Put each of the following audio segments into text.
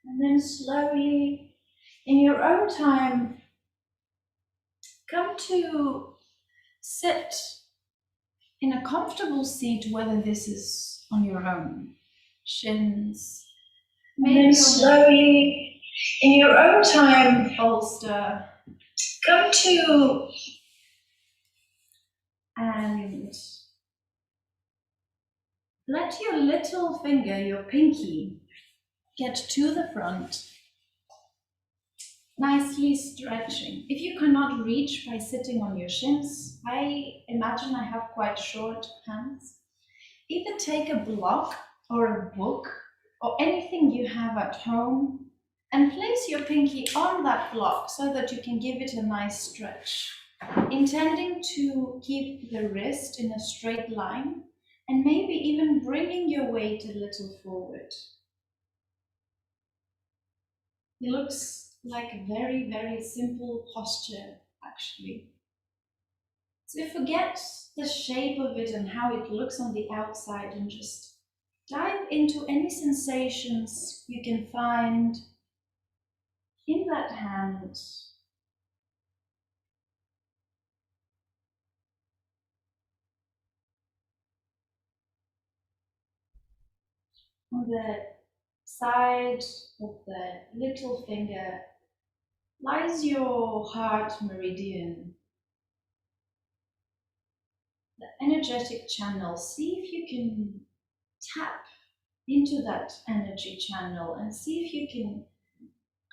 And then slowly, in your own time, come to sit in a comfortable seat, whether this is on your own, shins, maybe and then slowly, in your own time, bolster, come to and let your little finger, your pinky, get to the front, nicely stretching. If you cannot reach by sitting on your shins, I imagine I have quite short hands. Either take a block or a book or anything you have at home and place your pinky on that block so that you can give it a nice stretch, intending to keep the wrist in a straight line and maybe even bringing your weight a little forward. It looks like a very, very simple posture, actually. So forget the shape of it and how it looks on the outside and just dive into any sensations you can find in that hand. On the side of the little finger lies your heart meridian, the energetic channel. See if you can tap into that energy channel and see if you can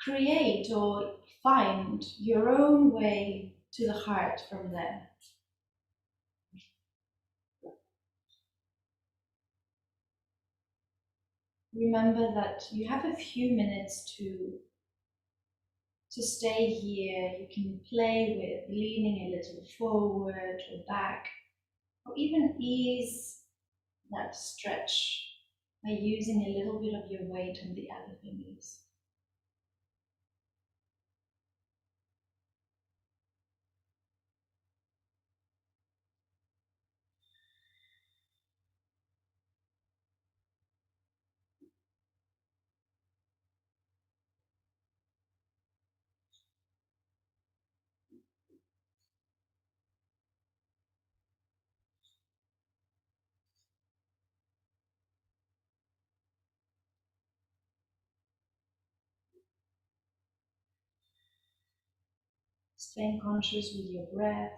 create or find your own way to the heart from there. Remember that you have a few minutes to stay here. You can play with leaning a little forward or back, or even ease that stretch by using a little bit of your weight on the other fingers. Staying conscious with your breath.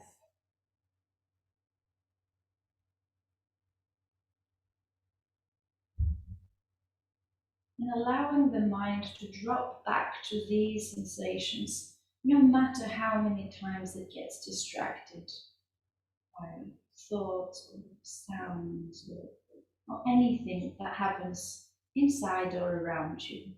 And allowing the mind to drop back to these sensations, no matter how many times it gets distracted by thoughts or sounds or anything that happens inside or around you.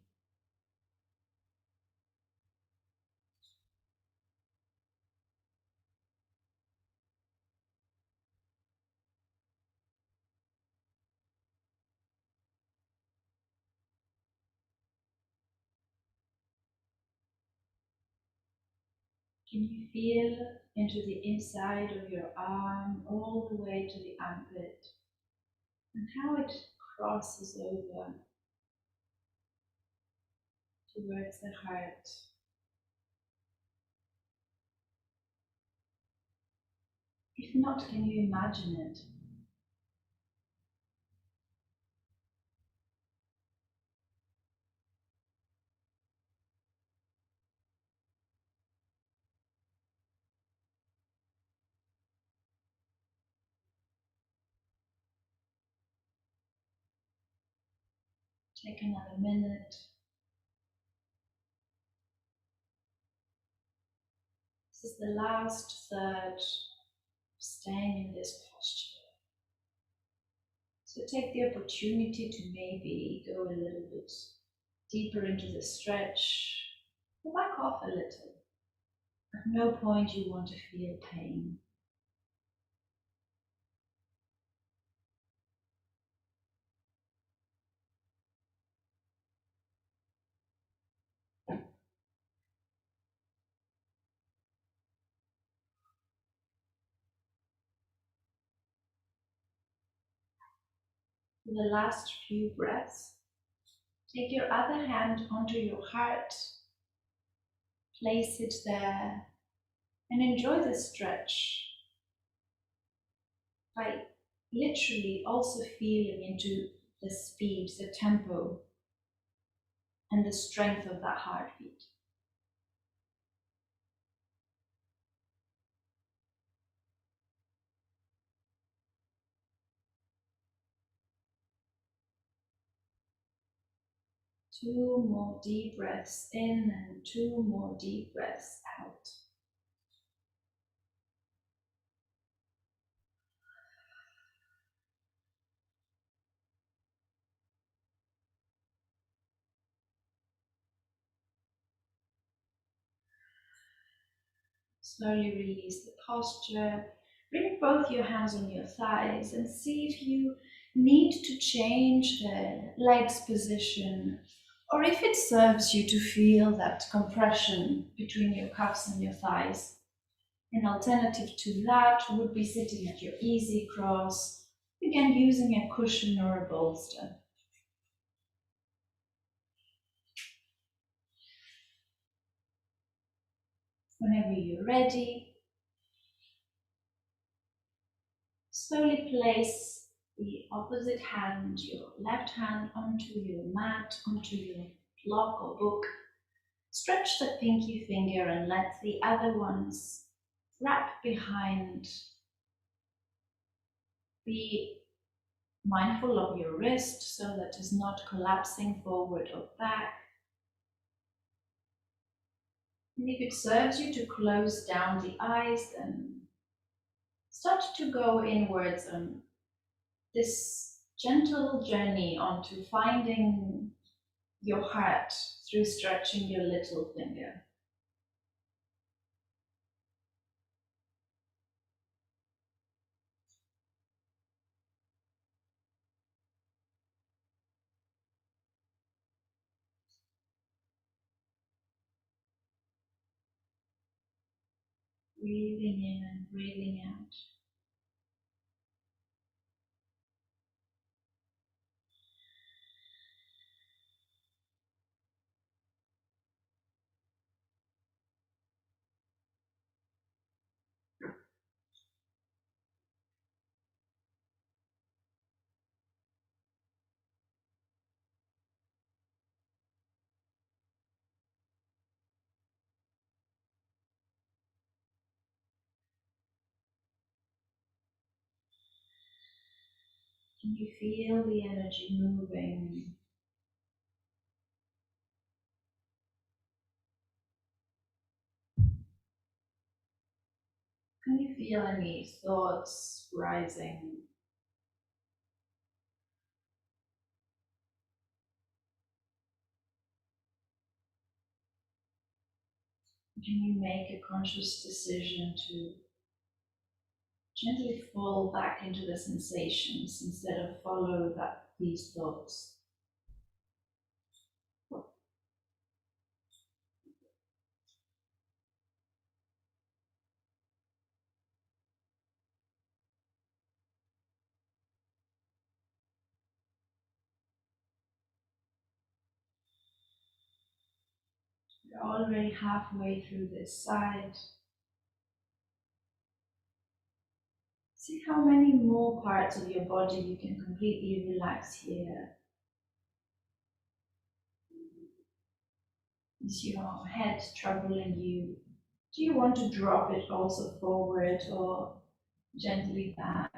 Can you feel into the inside of your arm all the way to the armpit and how it crosses over towards the heart? If not, can you imagine it? Take another minute. This is the last third of staying in this posture. So take the opportunity to maybe go a little bit deeper into the stretch. Or back off a little. At no point you want to feel pain. For the last few breaths, Take your other hand onto your heart, place it there, and enjoy the stretch by literally also feeling into the speed, the tempo, and the strength of that heartbeat. 2 more deep breaths in and 2 more deep breaths out. Slowly release the posture. Bring both your hands on your thighs and see if you need to change the legs position or if it serves you to feel that compression between your calves and your thighs. An alternative to that would be sitting at your easy cross, again using a cushion or a bolster. Whenever you're ready, slowly place the opposite hand, your left hand, onto your mat, onto your block or book. Stretch the pinky finger and let the other ones wrap behind. Be mindful of your wrist so that it's not collapsing forward or back. And if it serves you to close down the eyes, then start to go inwards on this gentle journey onto finding your heart through stretching your little finger. Breathing in and breathing out. Can you feel the energy moving? Can you feel any thoughts rising? Can you make a conscious decision to gently fall back into the sensations instead of follow these thoughts? You're already halfway through this side. See how many more parts of your body you can completely relax here. Is your head troubling you? Do you want to drop it also forward or gently back?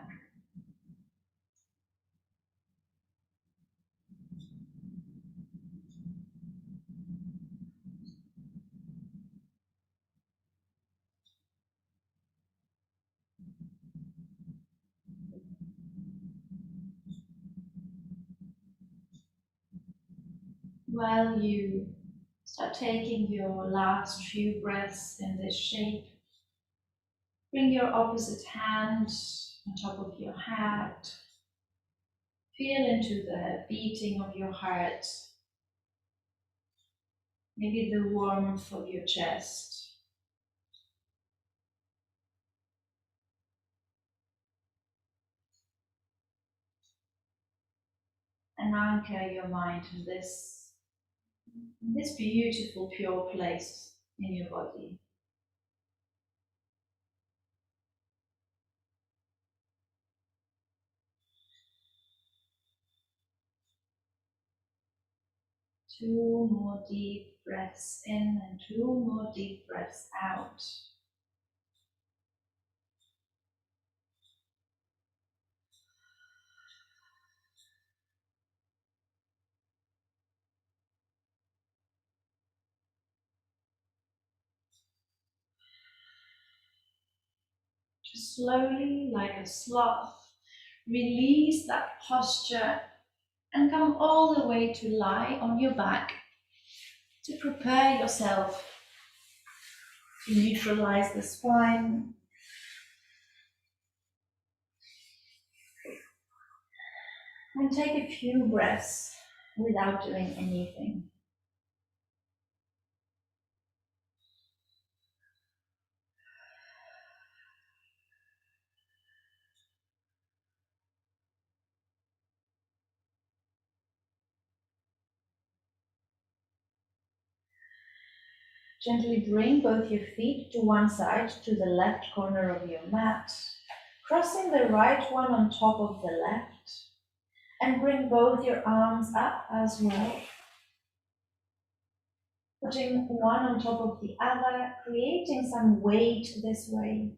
While you start taking your last few breaths in this shape, bring your opposite hand on top of your head. Feel into the beating of your heart, maybe the warmth of your chest. And anchor your mind in this This beautiful, pure place in your body. 2 more deep breaths in and 2 more deep breaths out. Just slowly, like a sloth, release that posture and come all the way to lie on your back to prepare yourself to neutralize the spine. And take a few breaths without doing anything. Gently bring both your feet to one side, to the left corner of your mat, crossing the right one on top of the left, and bring both your arms up as well, putting one on top of the other, creating some weight this way.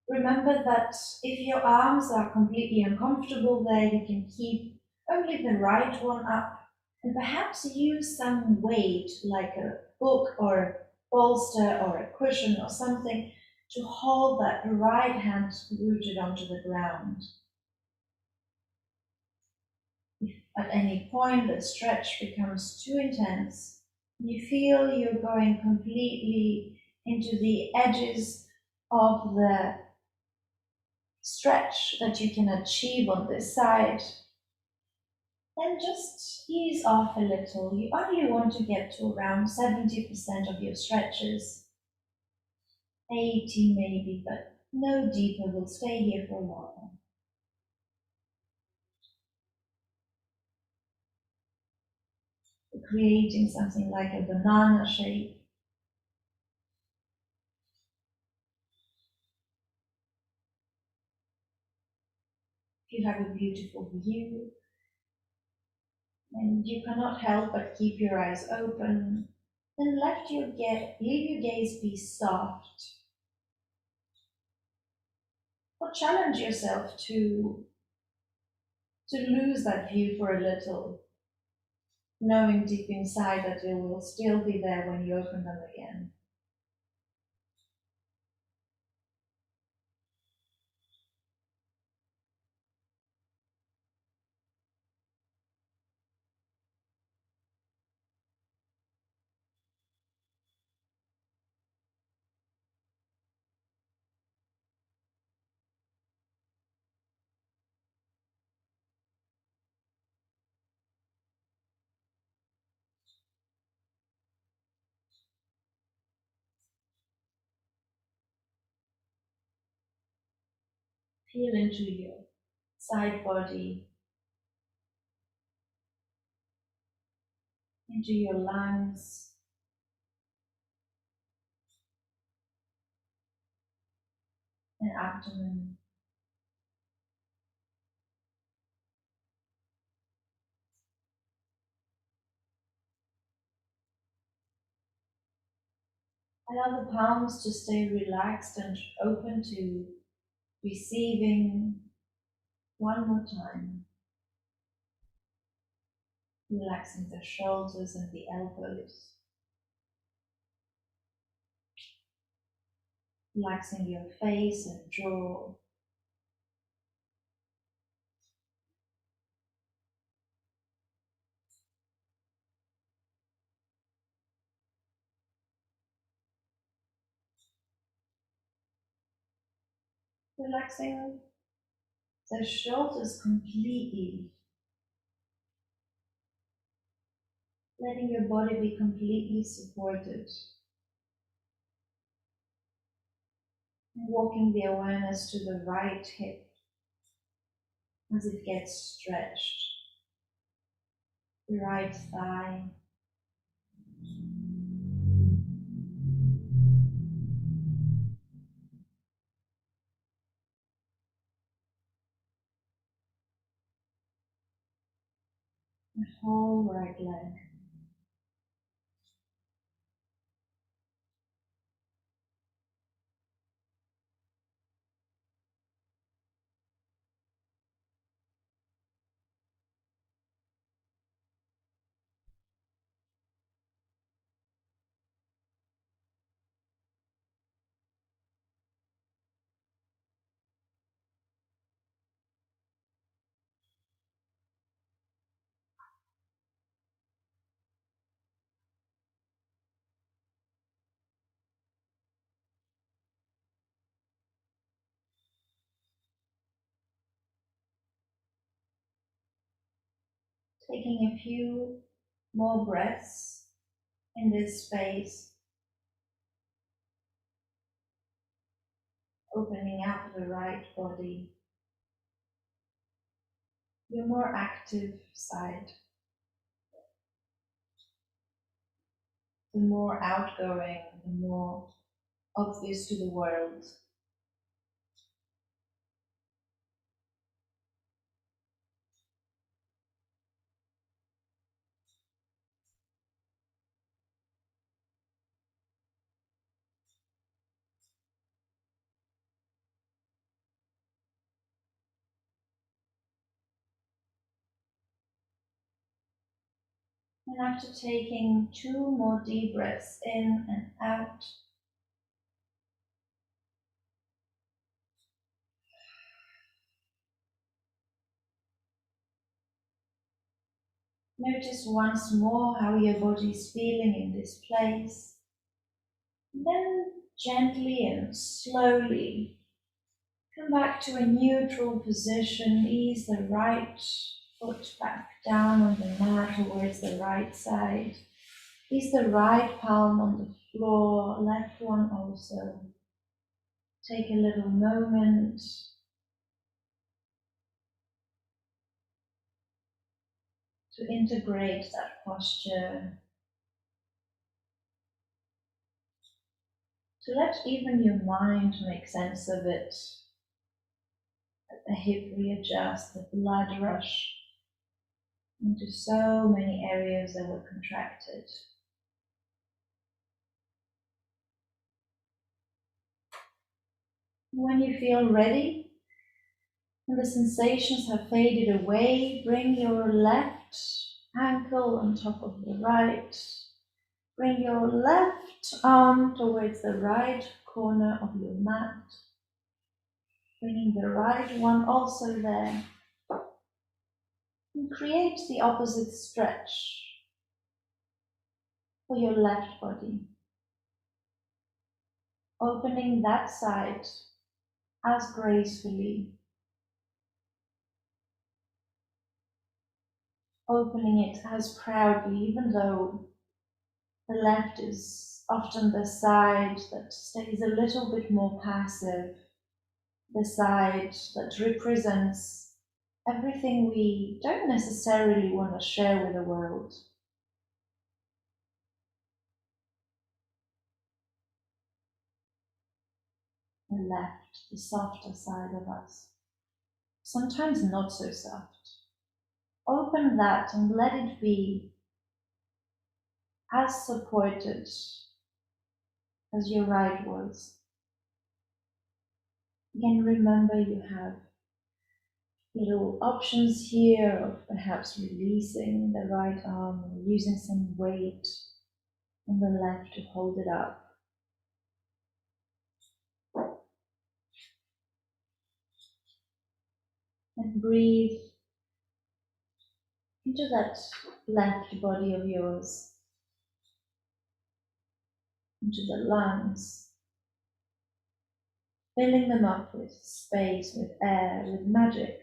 Remember that if your arms are completely uncomfortable there, you can keep only the right one up and perhaps use some weight like a book or a bolster or a cushion or something to hold that right hand rooted onto the ground. If at any point the stretch becomes too intense, you feel you're going completely into the edges of the stretch that you can achieve on this side, then just ease off a little. You only want to get to around 70% of your stretches, 80 maybe, but no deeper. We'll stay here for a while. Creating something like a banana shape. If you have a beautiful view and you cannot help but keep your eyes open, then leave your gaze be soft. Or challenge yourself to lose that view for a little, knowing deep inside that it will still be there when you open them again. Feel into your side body, into your lungs, and abdomen. Allow the palms to stay relaxed and open to receiving. One more time. Relaxing the shoulders and the elbows. Relaxing your face and jaw. Relaxing the shoulders completely. Letting your body be completely supported. And walking the awareness to the right hip as it gets stretched. The right thigh, whole right leg. Taking a few more breaths in this space, opening up the right body, your more active side, the more outgoing, the more obvious to the world. And after taking 2 more deep breaths in and out, notice once more how your body is feeling in this place. Then gently and slowly come back to a neutral position. Ease the right foot back down on the mat towards the right side. Ease the right palm on the floor, left one also. Take a little moment to integrate that posture, to let even your mind make sense of it. Let the hip readjust, the blood rush into so many areas that were contracted. When you feel ready and the sensations have faded away, bring your left ankle on top of the right. Bring your left arm towards the right corner of your mat. Bringing the right one also there. And create the opposite stretch for your left body. Opening that side as gracefully. Opening it as proudly, even though the left is often the side that stays a little bit more passive, the side that represents everything we don't necessarily want to share with the world. The left, the softer side of us, sometimes not so soft. Open that and let it be as supported as your right was. Again, remember you have little options here of perhaps releasing the right arm or using some weight on the left to hold it up. And breathe into that left body of yours, into the lungs, filling them up with space, with air, with magic.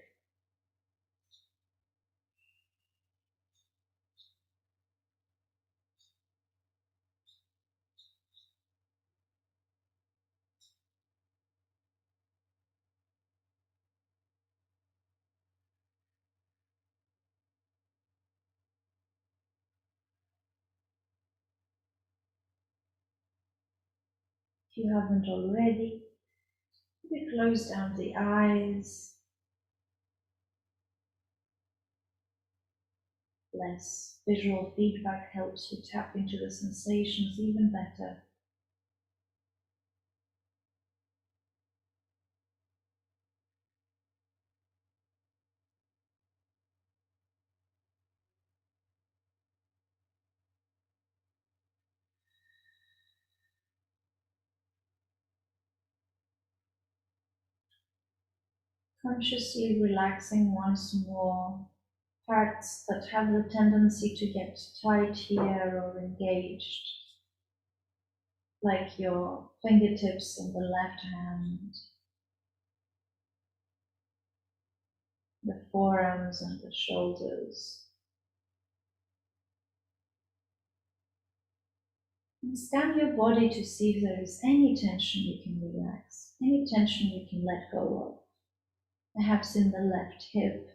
If you haven't already, maybe close down the eyes. less visual feedback helps you tap into the sensations even better. Consciously relaxing once more parts that have the tendency to get tight here or engaged, like your fingertips in the left hand, the forearms and the shoulders. And scan your body to see if there is any tension you can relax, any tension you can let go of, perhaps in the left hip.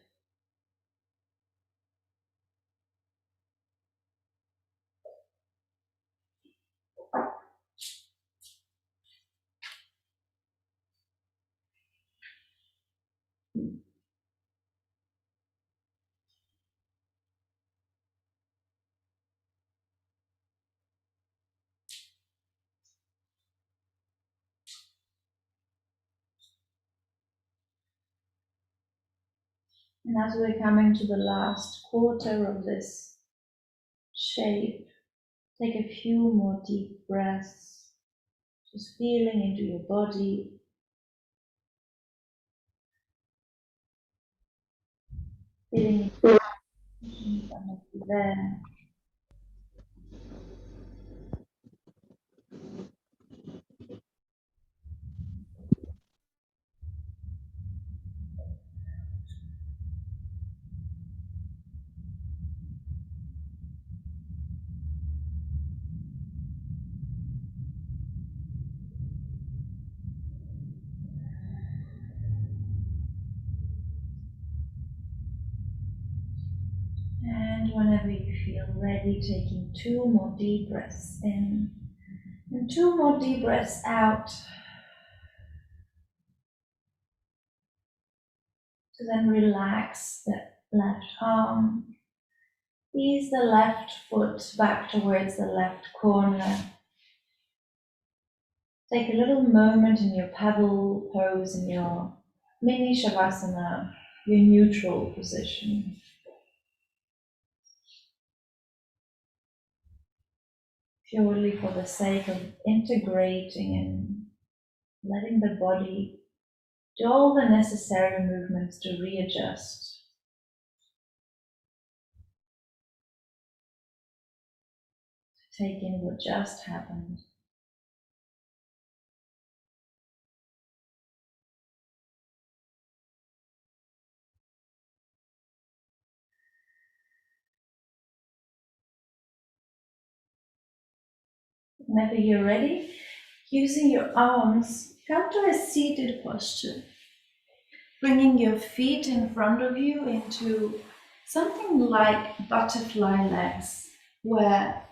And as we're coming to the last quarter of this shape, take a few more deep breaths, just feeling into your body, feeling it there. And whenever you feel ready, taking 2 more deep breaths in and 2 more deep breaths out, to then relax the left arm, ease the left foot back towards the left corner. Take a little moment in your paddle pose, in your mini shavasana, your neutral position. Purely for the sake of integrating and letting the body do all the necessary movements to readjust. To take in what just happened. Whenever you're ready, using your arms, come to a seated posture. Bringing your feet in front of you into something like butterfly legs, where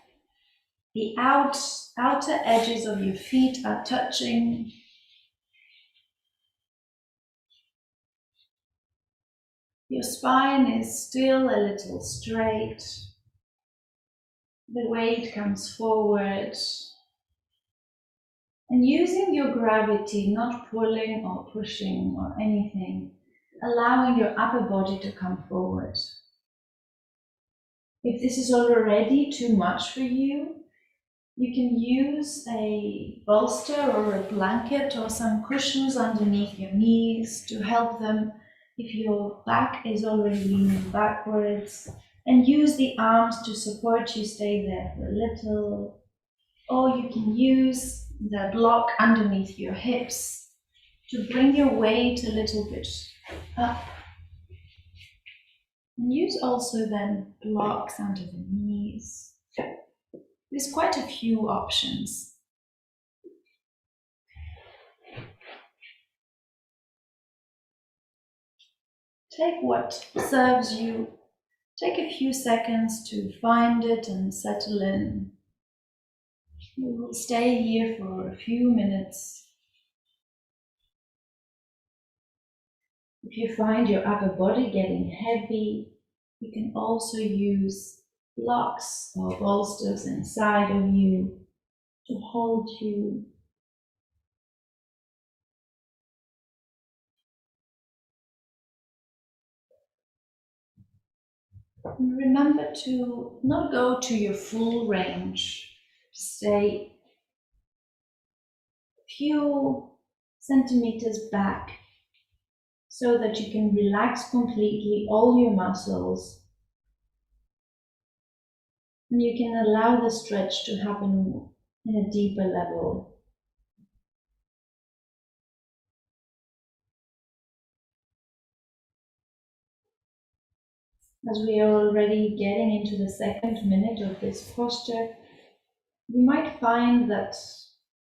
the outer edges of your feet are touching. Your spine is still a little straight. The weight comes forward. And using your gravity, not pulling or pushing or anything, allowing your upper body to come forward. If this is already too much for you, you can use a bolster or a blanket or some cushions underneath your knees to help them if your back is already leaning backwards, and use the arms to support you stay there for a little. Or you can use the block underneath your hips to bring your weight a little bit up. And use also then blocks under the knees. There's quite a few options. Take what serves you. Take a few seconds to find it and settle in. We will stay here for a few minutes. If you find your upper body getting heavy, You can also use blocks or bolsters inside of you to hold you. And remember to not go to your full range. Stay a few centimeters back so that you can relax completely all your muscles. And you can allow the stretch to happen in a deeper level. As we are already getting into the second minute of this posture, you might find that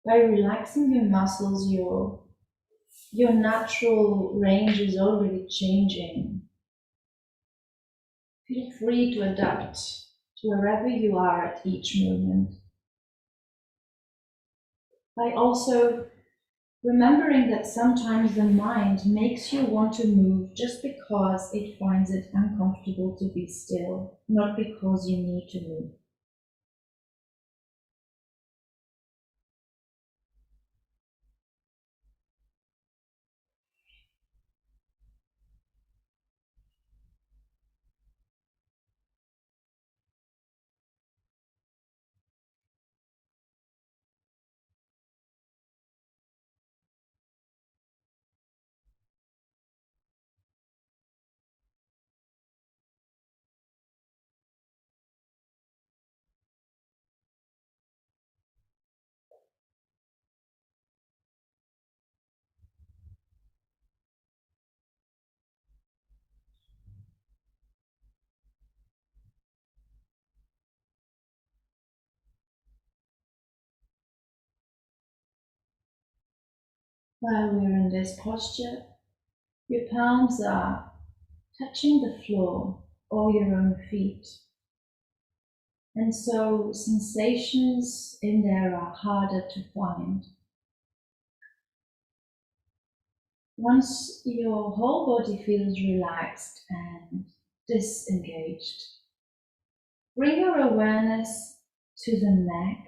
by relaxing your muscles, your natural range is already changing. Feel free to adapt to wherever you are at each movement. By also remembering that sometimes the mind makes you want to move just because it finds it uncomfortable to be still, not because you need to move. While we're in this posture, your palms are touching the floor or your own feet. And so sensations in there are harder to find. Once your whole body feels relaxed and disengaged, bring your awareness to the neck,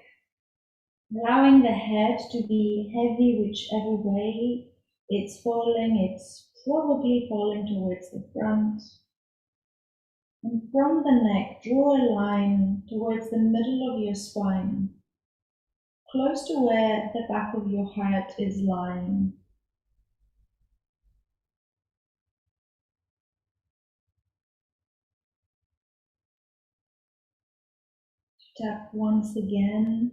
allowing the head to be heavy whichever way it's falling. It's probably falling towards the front. And from the neck, draw a line towards the middle of your spine, close to where the back of your head is lying. Tap once again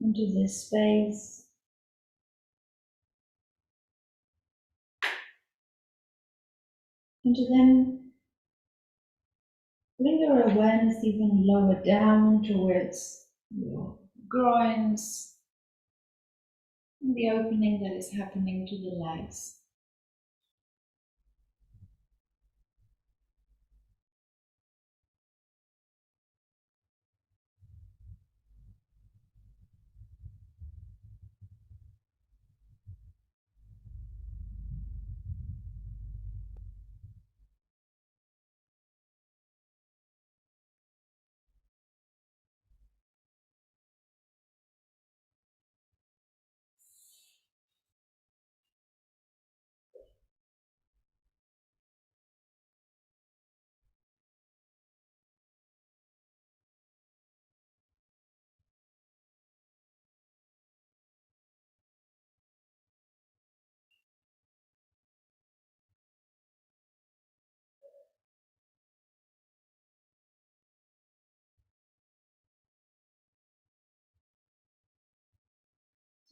into this space. And to then bring your awareness even lower down towards your groins and the opening that is happening to the legs.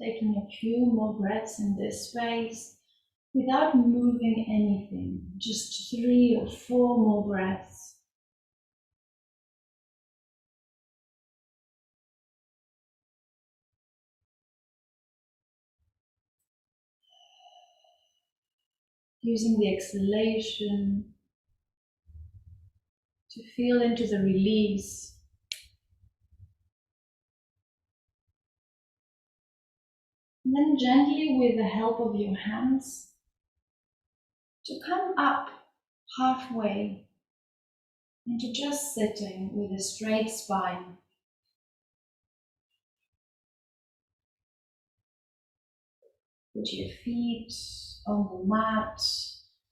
Taking a few more breaths in this space without moving anything, just 3 or 4 more breaths. Using the exhalation to feel into the release. And then gently, with the help of your hands, to come up halfway into just sitting with a straight spine. Put your feet on the mat.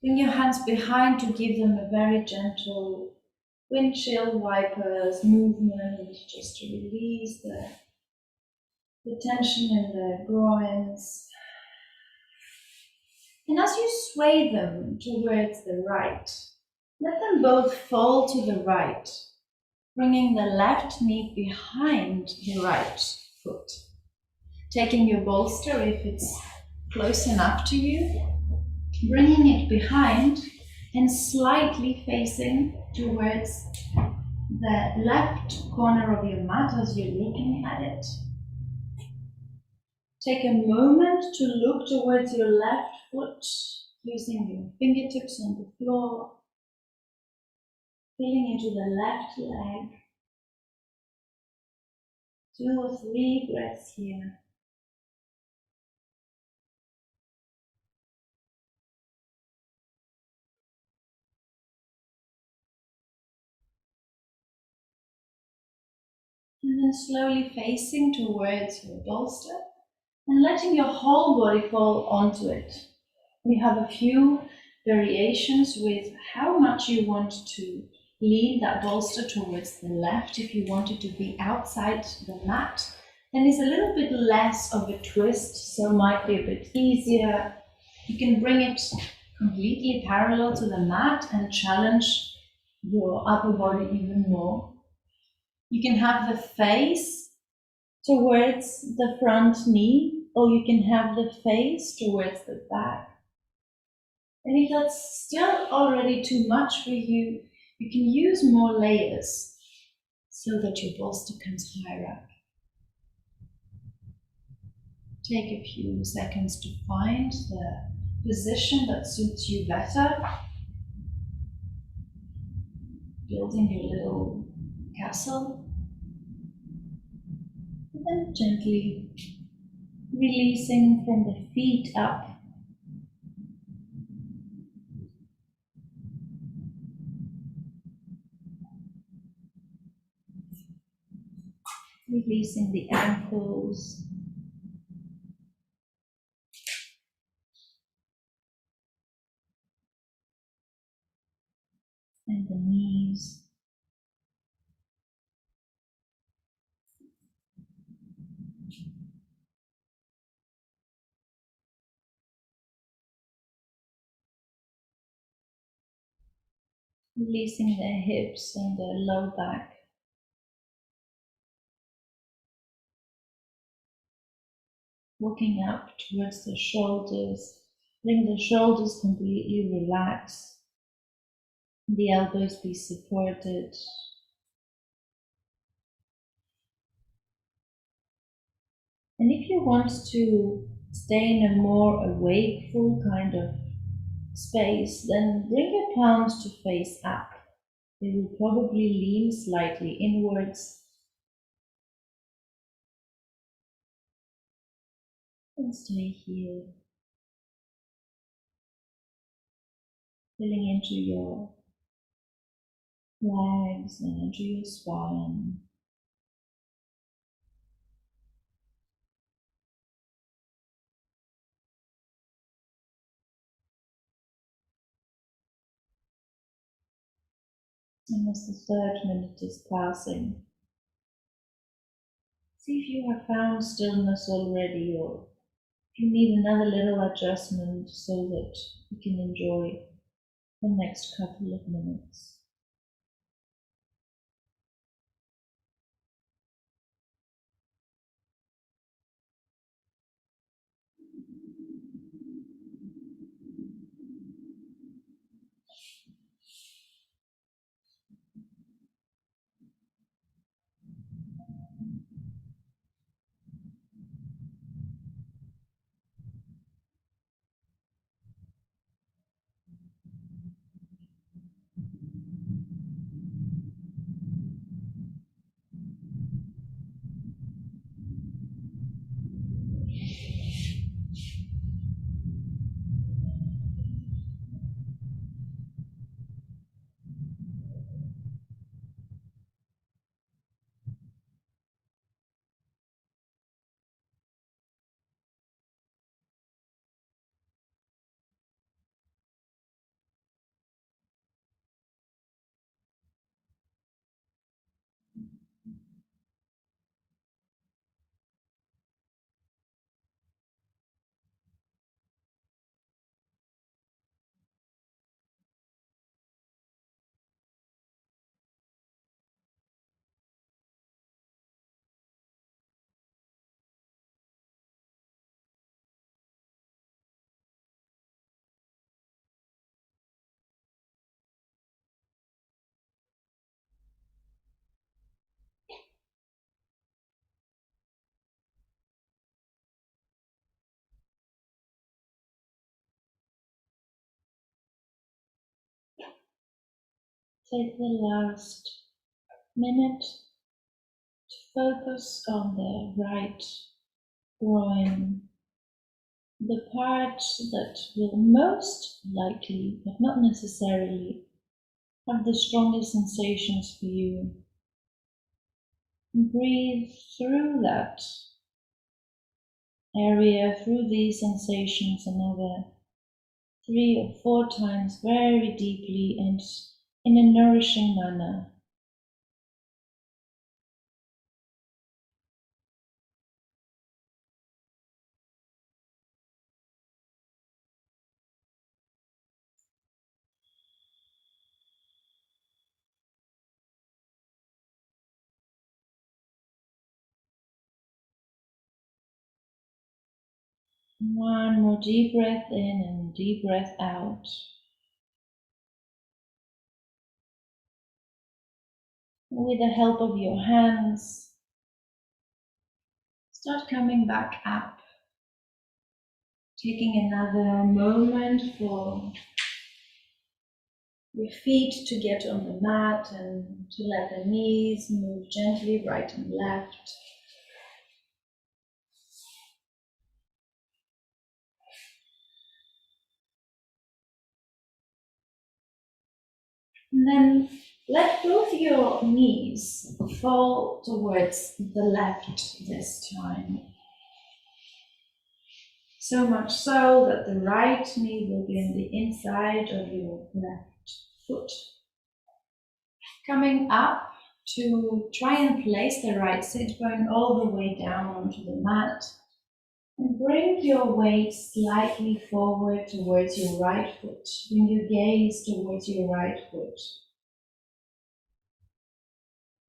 Bring your hands behind to give them a very gentle windshield wipers movement, just to release the tension in the groins. And as you sway them towards the right, let them both fall to the right, bringing the left knee behind the right foot. Taking your bolster if it's close enough to you, bringing it behind and slightly facing towards the left corner of your mat as you're looking at it. Take a moment to look towards your left foot, using your fingertips on the floor, feeling into the left leg. 2 or 3 breaths here. And then slowly facing towards your bolster and letting your whole body fall onto it. We have a few variations with how much you want to lean that bolster towards the left. If you want it to be outside the mat, then it's a little bit less of a twist, so it might be a bit easier. You can bring it completely parallel to the mat and challenge your upper body even more. You can have the face towards the front knee, or you can have the face towards the back. And if that's still already too much for you, you can use more layers so that your bolster comes higher up. Take a few seconds to find the position that suits you better. Building your little castle. And then gently releasing from the feet up. Releasing the ankles. And the knees. Releasing the hips and the low back. Walking up towards the shoulders. Letting the shoulders completely relax. The elbows be supported. And if you want to stay in a more awakeful kind of space, then bring your palms to face up. They will probably lean slightly inwards. And stay here. Filling into your legs and into your spine. And as the third minute is passing, see if you have found stillness already, or if you need another little adjustment so that you can enjoy the next couple of minutes. Take the last minute to focus on the right groin, the part that will most likely, but not necessarily, have the strongest sensations for you. Breathe through that area, through these sensations, another 3 or 4 times very deeply and in a nourishing manner. One more deep breath in and deep breath out. With the help of your hands, start coming back up, taking another moment for your feet to get on the mat and to let the knees move gently right and left. And then let both your knees fall towards the left this time. So much so that the right knee will be on the inside of your left foot. Coming up to try and place the right sit bone all the way down onto the mat. And bring your weight slightly forward towards your right foot. Bring your gaze towards your right foot.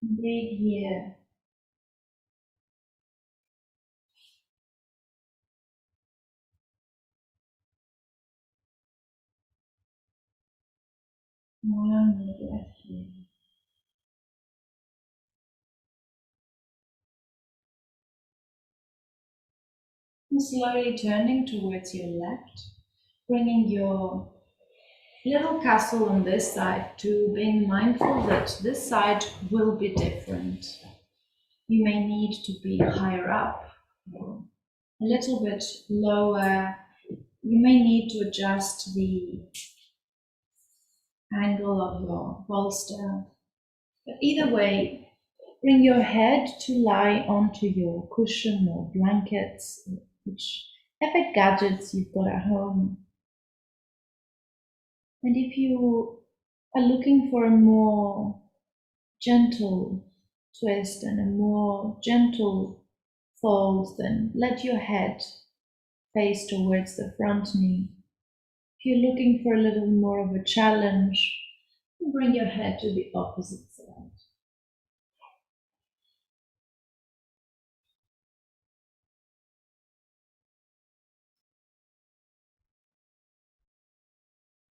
Breathe here. One more breath here. And slowly turning towards your left, bringing your little castle on this side to being mindful that this side will be different. You may need to be higher up or a little bit lower. You may need to adjust the angle of your bolster. But either way, bring your head to lie onto your cushion or blankets, whichever gadgets you've got at home. And if you are looking for a more gentle twist and a more gentle fold, then let your head face towards the front knee. If you're looking for a little more of a challenge, bring your head to the opposite side.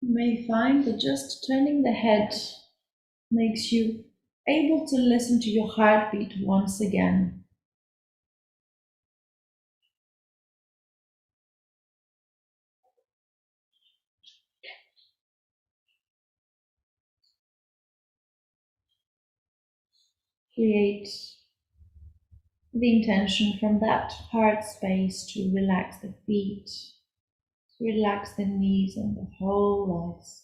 You may find that just turning the head makes you able to listen to your heartbeat once again. Create the intention from that heart space to relax the feet, to relax the knees and the whole legs.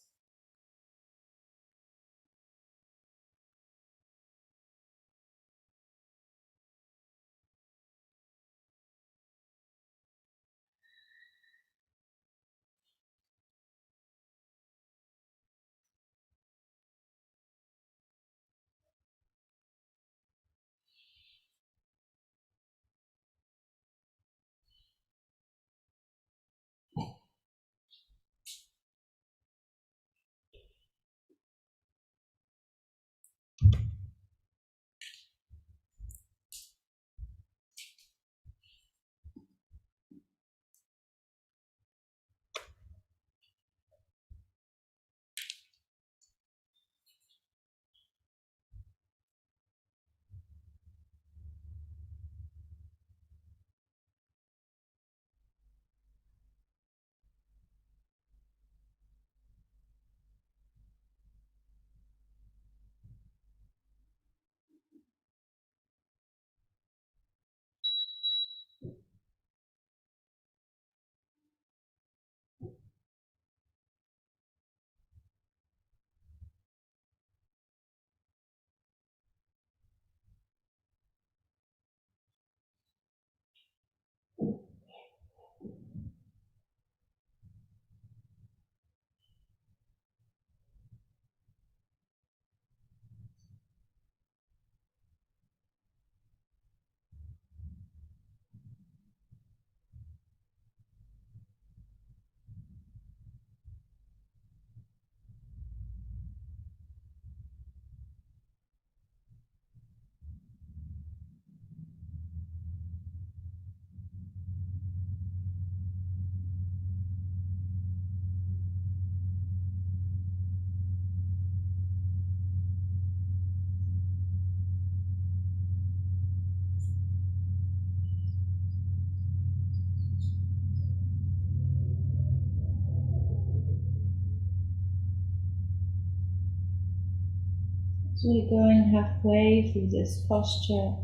So we're going halfway through this posture.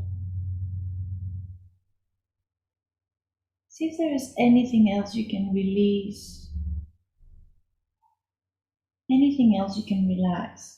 See if there is anything else you can release, anything else you can relax.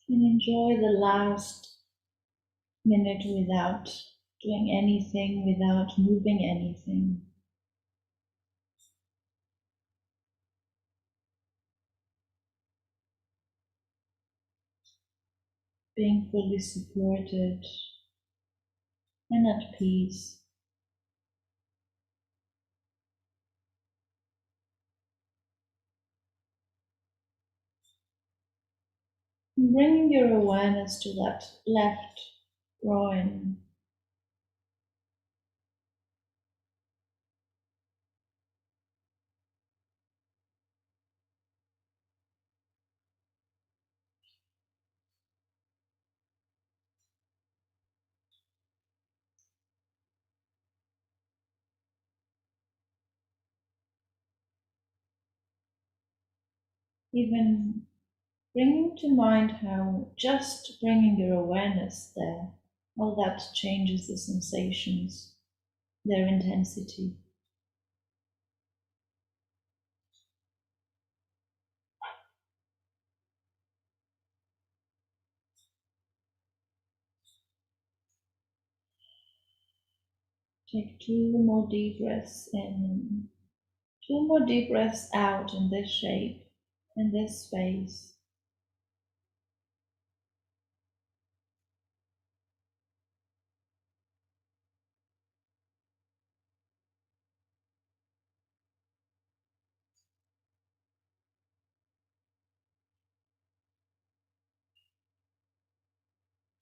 And enjoy the last minute without doing anything, without moving anything. Being fully supported and at peace. And bringing your awareness to that left groin. Even bringing to mind how just bringing your awareness there, how that changes the sensations, their intensity. Take 2 more deep breaths in, 2 more deep breaths out in this shape, in this space.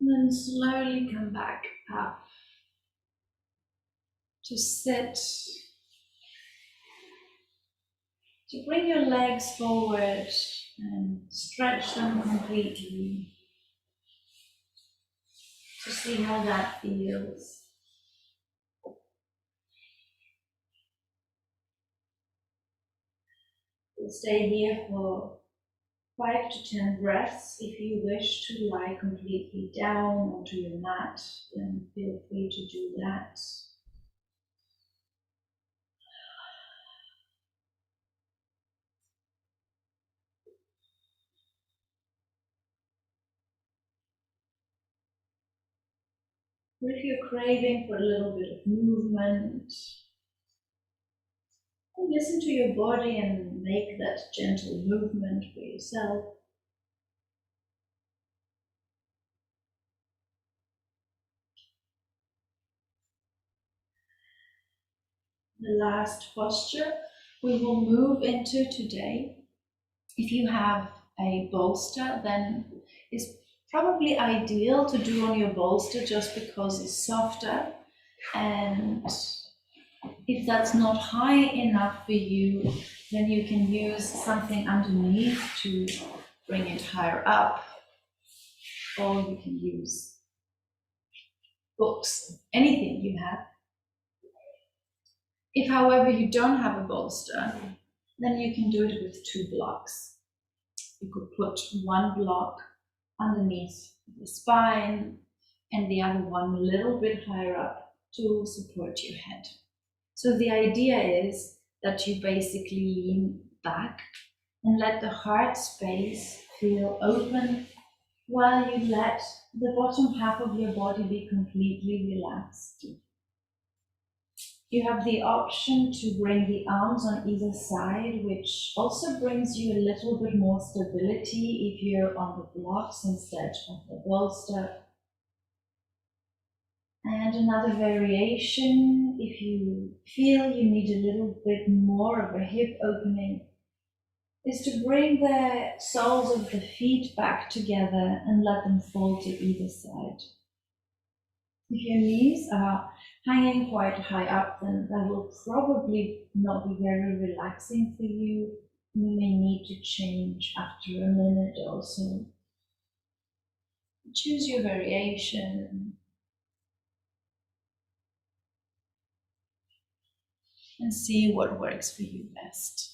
And then slowly come back up to sit, to bring your legs forward and stretch them completely, to see how that feels. We'll stay here for 5 to 10 breaths. If you wish to lie completely down onto your mat, then feel free to do that. Or if you're craving for a little bit of movement, listen to your body and make that gentle movement for yourself. The last posture we will move into today. If you have a bolster, then it's probably ideal to do on your bolster just because it's softer. And if that's not high enough for you, then you can use something underneath to bring it higher up. Or you can use books, anything you have. If, however, you don't have a bolster, then you can do it with 2 blocks. You could put 1 block underneath the spine and the other one a little bit higher up to support your head. So the idea is that you basically lean back and let the heart space feel open while you let the bottom half of your body be completely relaxed. You have the option to bring the arms on either side, which also brings you a little bit more stability if you're on the blocks instead of the bolster. And another variation, if you feel you need a little bit more of a hip opening, is to bring the soles of the feet back together and let them fall to either side. If your knees are hanging quite high up, then that will probably not be very relaxing for you. You may need to change after a minute or so. Choose your variation and see what works for you best.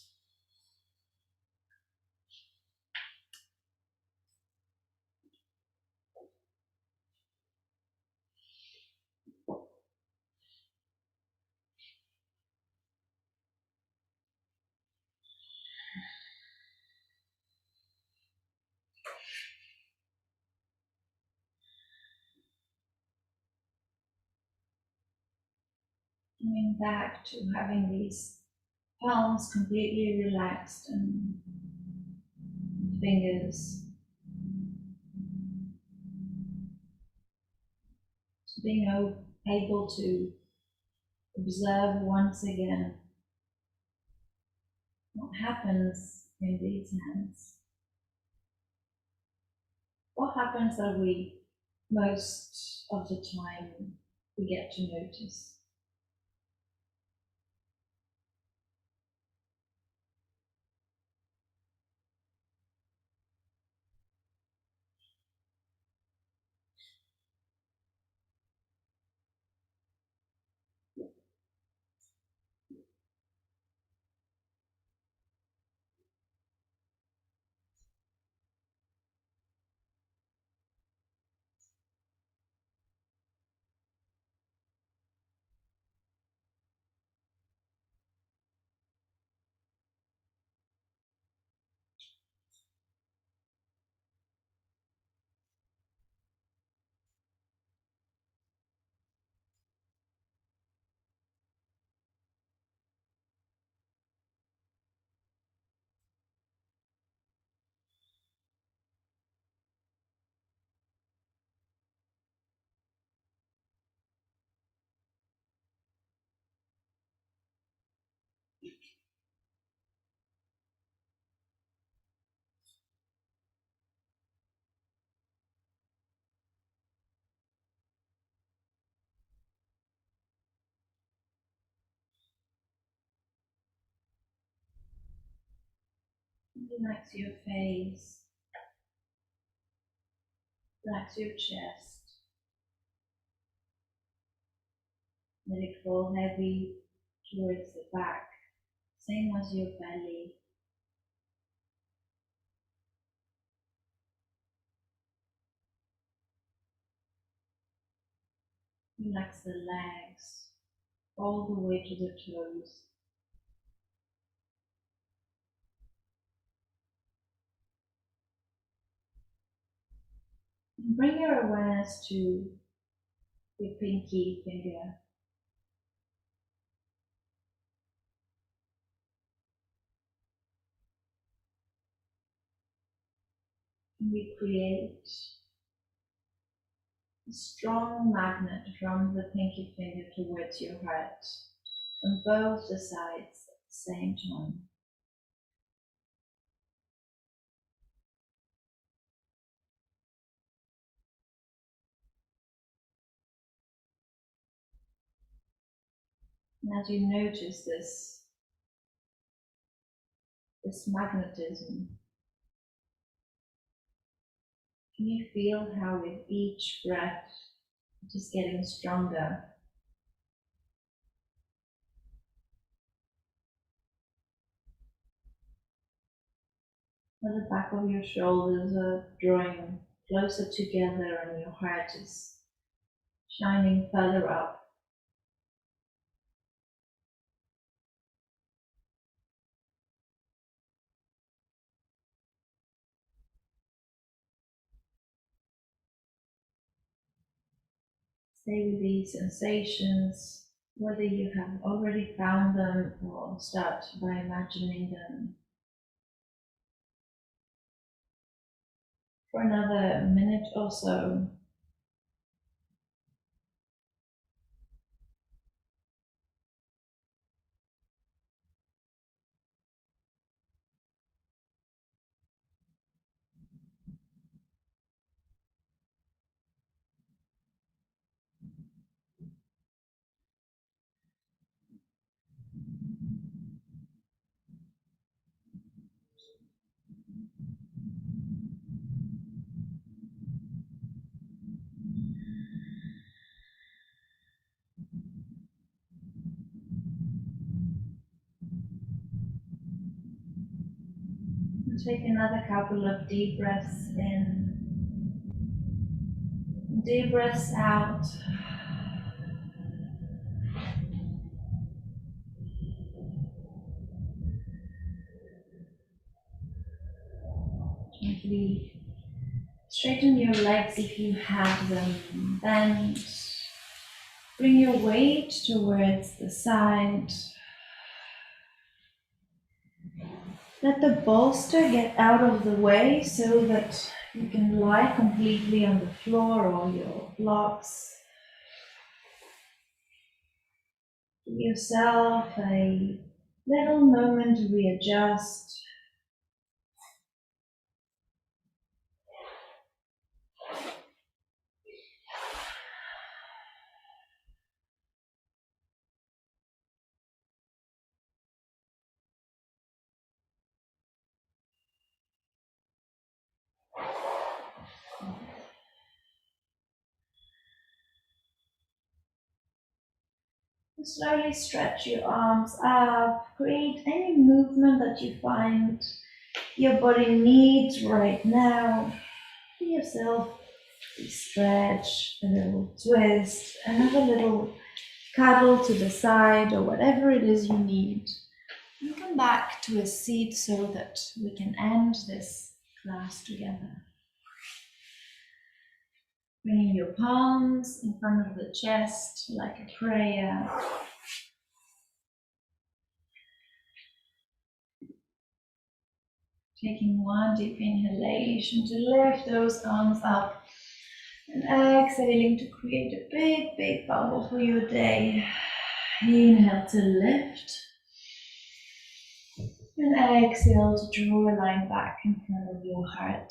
Coming back to having these palms completely relaxed and fingers being able to observe once again what happens in these hands. What happens that we most of the time we get to notice? Relax your face, relax your chest, let it fall heavy towards the back, same as your belly. Relax the legs all the way to the toes. And bring your awareness to your pinky finger. And we create a strong magnet from the pinky finger towards your heart on both the sides at the same time. And as you notice this magnetism, can you feel how with each breath it is getting stronger? When the back of your shoulders are drawing closer together and your heart is shining further up. Stay with these sensations, whether you have already found them or start by imagining them for another minute or so. Take another couple of deep breaths in, deep breaths out. Gently straighten your legs if you have them. Bend. Bring your weight towards the side. Let the bolster get out of the way so that you can lie completely on the floor or your blocks. Give yourself a little moment to readjust. Slowly stretch your arms up. Create any movement that you find your body needs right now. Give yourself a stretch, a little twist, another little cuddle to the side, or whatever it is you need. And come back to a seat so that we can end this class together. Bringing your palms in front of the chest like a prayer. Taking one deep inhalation to lift those arms up. And exhaling to create a big, big bubble for your day. Inhale to lift. And exhale to draw a line back in front of your heart.